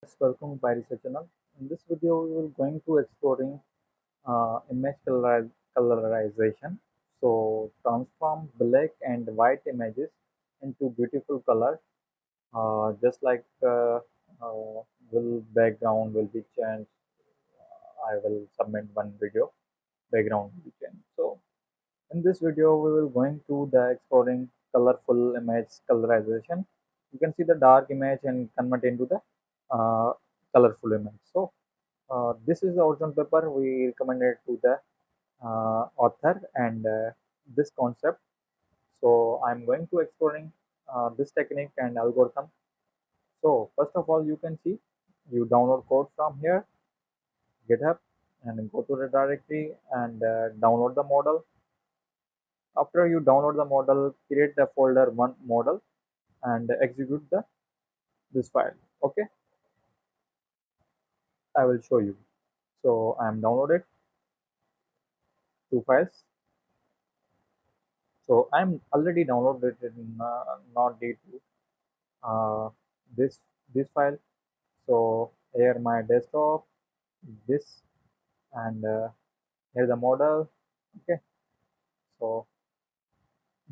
Welcome to Pyresearch channel. In this video, we will going to exploring colorization. So transform black and white images into beautiful color. Just like will background will be changed. I will submit one video. Background will be changed. So in this video, we will going to the exploring colorful image colorization. You can see the dark image and convert into the uh, colorful image. So this is the original paper we recommended to the author and this concept. So I'm going to exploring this technique and algorithm. So first of all, you can see you download code from here, GitHub, and go to the directory and download the model. After you download the model, create the folder one model and execute the this file. Okay, I will show you. So I am downloaded two files. So I'm already downloaded in not D2 uh, this this file. So here my desktop, this and here the model. Okay, so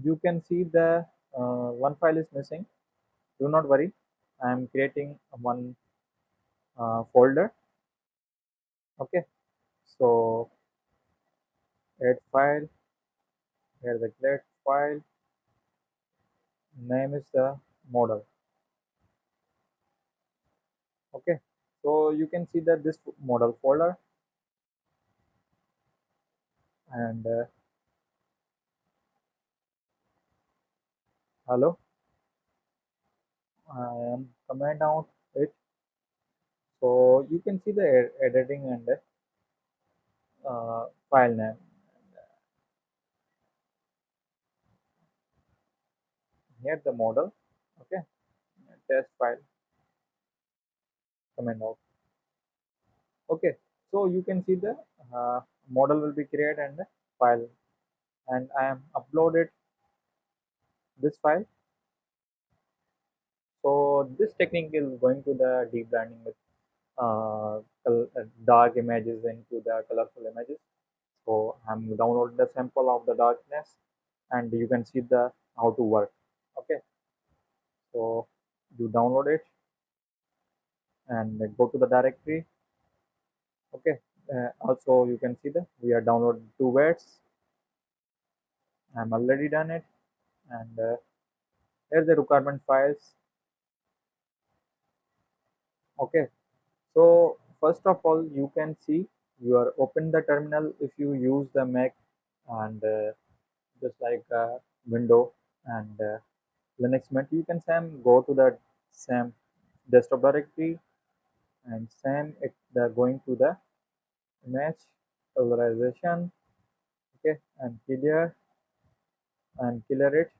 you can see the one file is missing. Do not worry, I am creating one folder. Okay, so add file. Here the create file. Name is the model. Okay, so you can see that this model folder and hello. I am comment out it. So you can see the editing and file name. Here the model. Okay, test file comment out. Okay, so you can see the model will be created and the file, and I am uploaded this file. So this technique is going to the deep learning with dark images into the colorful images. So I'm downloading the sample of the darkness, and you can see the how to work. Okay, so you download it and go to the directory. Okay, also you can see the we are downloading two words. I'm already done it, and here's the requirement files. Okay, so first of all, you can see you are open the terminal if you use the Mac and just like window and Linux Mint. You can same go to the same desktop directory and same it the going to the image colorization. Okay, and clear it.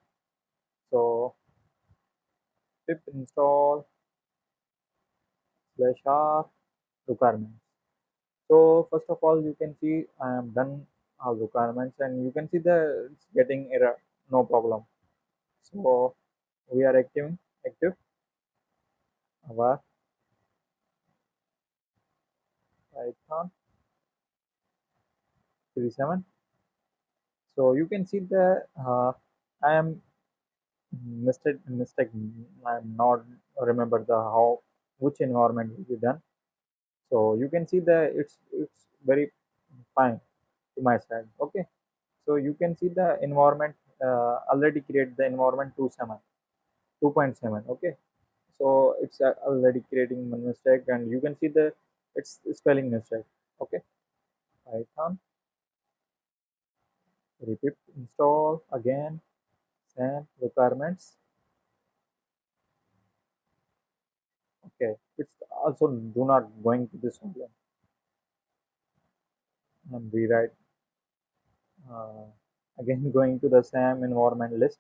So pip install /r requirements. So first of all, you can see I am done our requirements, and you can see the it's getting error, no problem. So we are active our Python 37. So you can see the I am mistake. I am not remember the how which environment will be done. So you can see the it's very fine to my side. Okay, so you can see the environment already create the environment 2.7. Okay, so it's already creating one mistake, and you can see the it's spelling mistake. Okay, Python repeat install again same requirements. Okay, it's also do not going to this one and rewrite uh, again going to the same environment list,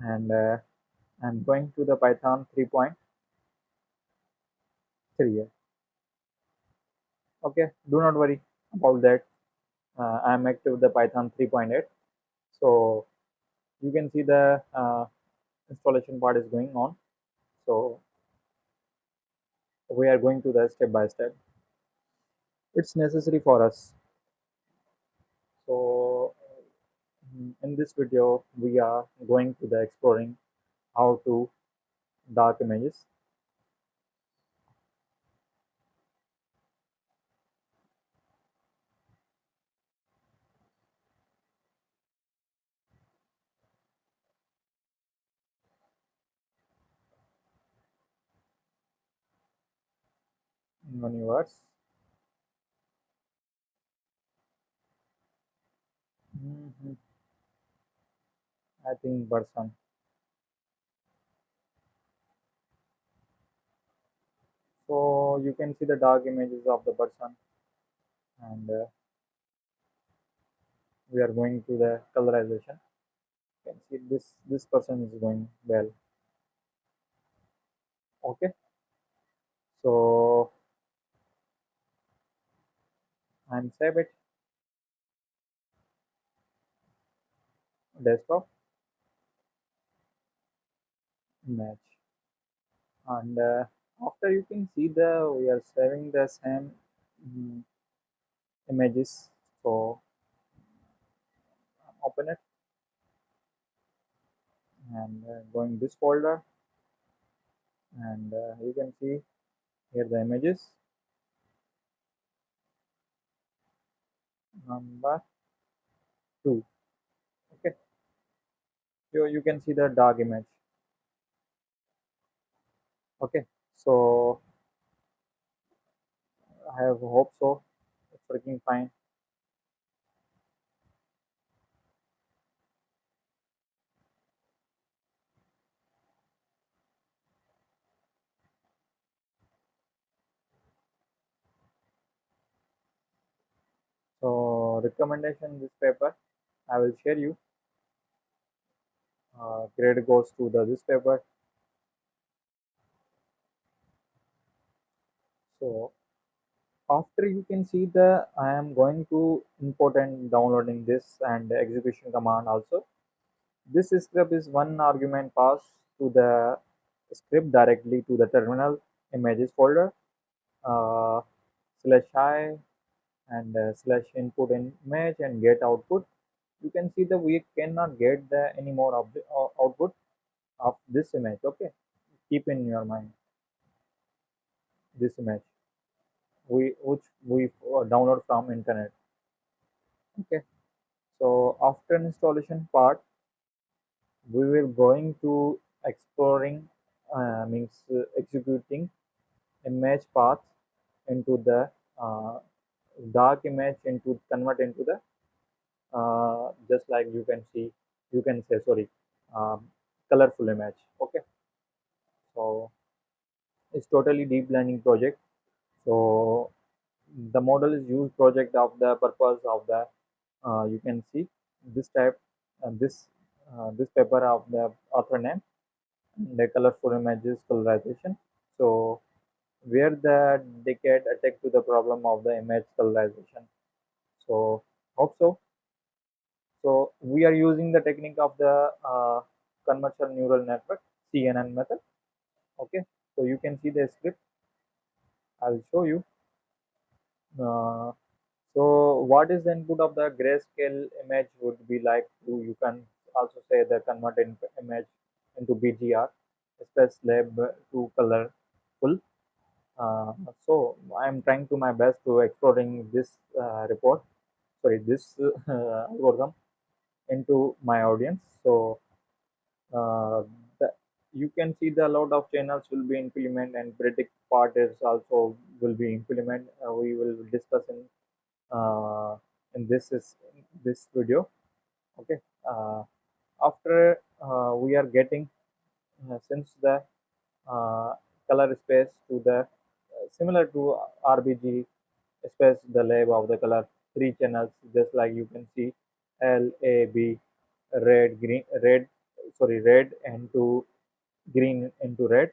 and I'm going to the Python 3.3. Okay, do not worry about that. I'm active the Python 3.8. So you can see the installation part is going on. So we are going to the step by step. It's necessary for us. So in this video, we are going to the exploring how to dark images. Universe. Mhm. I think person. So you can see the dark images of the person, and we are going to the colorization. You can see this person is going well. Okay, so I'm save it desktop image, and after you can see the we are saving the same mm, images. So open it and going this folder, and you can see here the images number 2. Okay, so you can see the dark image. Okay, so I have hope so. It's working fine. So recommendation this paper I will share you. Grade goes to the this paper. So after you can see the I am going to import and downloading this and execution command also. This script is one argument passed to the script directly to the terminal images folder uh, /I and /input image and get output. You can see that we cannot get the any more of the output of this image. Okay, keep in your mind this image which we download from internet. Okay, so after installation part, we will going to exploring means executing image path into the uh, dark image into convert into the just like you can see, you can say sorry, um, colorful image. Okay, so it's totally deep learning project. So the model is used project of the purpose of the you can see this type this paper of the author name and the colorful images colorization. So where the decade attack to the problem of the image colorization. So hope so. So we are using the technique of the convolutional neural network CNN method. Okay, so you can see the script. I'll show you. Uh, so what is the input of the grayscale image would be like to you can also say the convert image into BGR, space lab to colorful. So I'm trying to my best to exploring this report, sorry, this algorithm into my audience. So uh, the, you can see the lot of channels will be implement and predict part is also will be implement. We will discuss in this video. Okay. After we are getting since the uh, color space to the similar to RBG space the lab of the color three channels just like you can see LAB red green red sorry red into green into red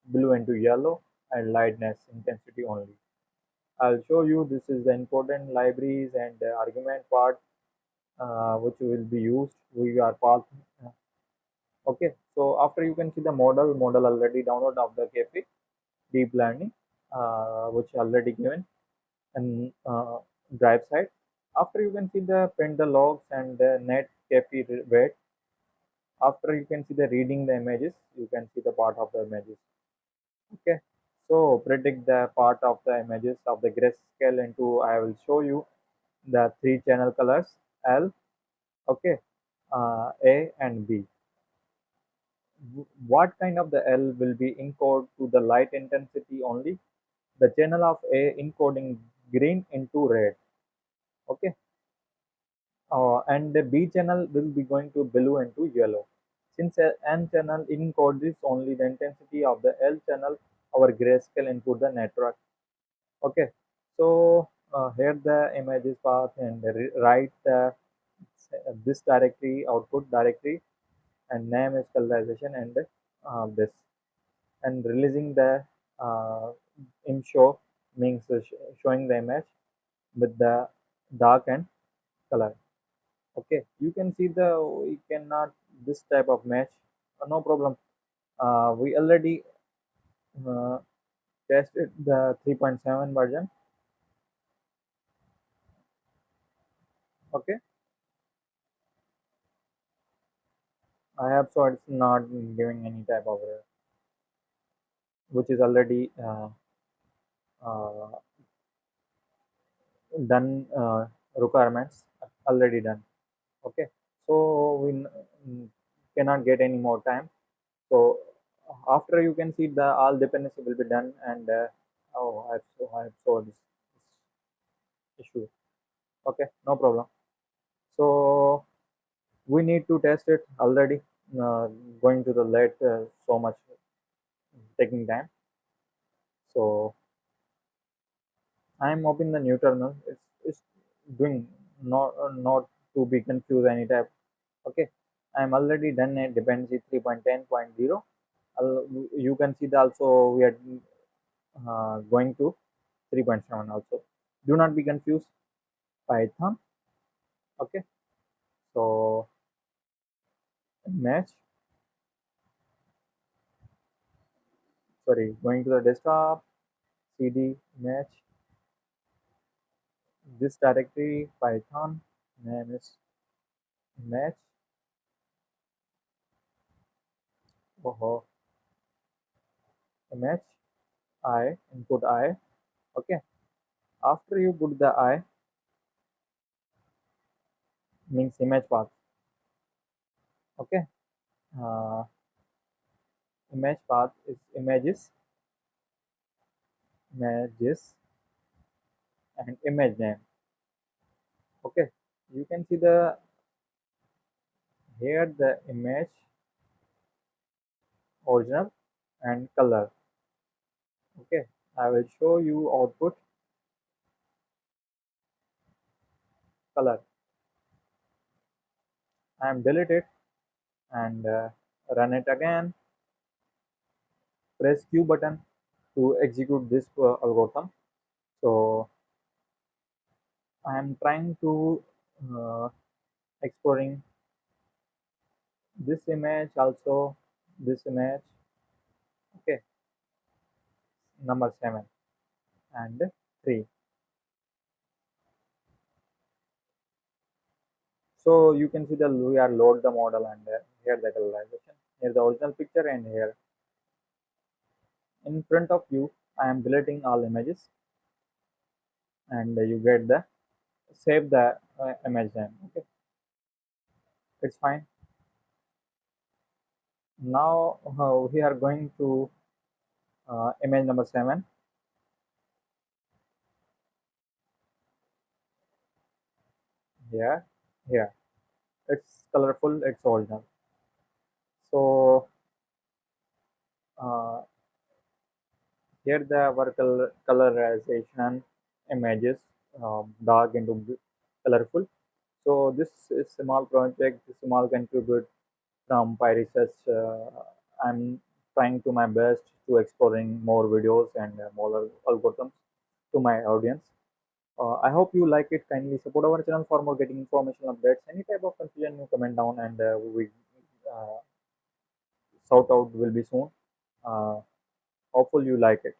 blue into yellow and lightness intensity only. I'll show you this is the important libraries and argument part which will be used. We are path. Okay, so after you can see the model already download of the cafe deep learning. which already given and drive side. After you can see the print the logs and the net copy weight. After you can see the reading the images, you can see the part of the images. Okay. So predict the part of the images of the grayscale into I will show you the three channel colors L, okay, A and B. What kind of the L will be encoded to the light intensity only? The channel of A encoding green into red, okay, and the B channel will be going to blue into yellow. Since N channel encodes only the intensity of the L channel, our grayscale input the network. Okay, so here the image is path and write the this directory output directory and name is colorization and this and releasing the uh, in show means showing the image with the dark and color. Okay, you can see the we cannot this type of match, no problem. We already uh, tested the 3.7 version. Okay, I have so it's not giving any type of error, which is already uh, done requirements already done. Okay, so we cannot get any more time. So after you can see the all dependency will be done and oh I have solved this issue. Okay, no problem. So we need to test it already. Uh, Going to the late so much taking time. So I am opening the new terminal. It's doing not to be confused any type. Okay, I am already done a dependency 3.10.0. You can see the also we are going to 3.7 also. Do not be confused. Python. Okay, so match. Sorry, going to the desktop. CD match this directory Python name is match. Oh, match I input I. Okay, after you put the I means image path. Okay, uh, image path is images and image name. Okay, you can see the here the image original and color. Okay, I will show you output color. I am delete it and run it again. Press Q button to execute this algorithm. So I am trying to uh, exploring this image also this image. Okay, number 7 and 3. So you can see the we are load the model and here the colorization. Here the original picture and here in front of you I am deleting all images and you get the save the image name. Okay, it's fine. Now we are going to image number 7 here. Here it's colorful, it's original. So uh, here the our colorization images dark into colorful. So this is small project, small contribute from Pyresearch. I'm trying to my best to exploring more videos and more algorithms to my audience. I hope you like it. Kindly support our channel for more getting information updates. Any type of confusion, you comment down and we uh, shout out will be soon. Uh, Hopefully you like it.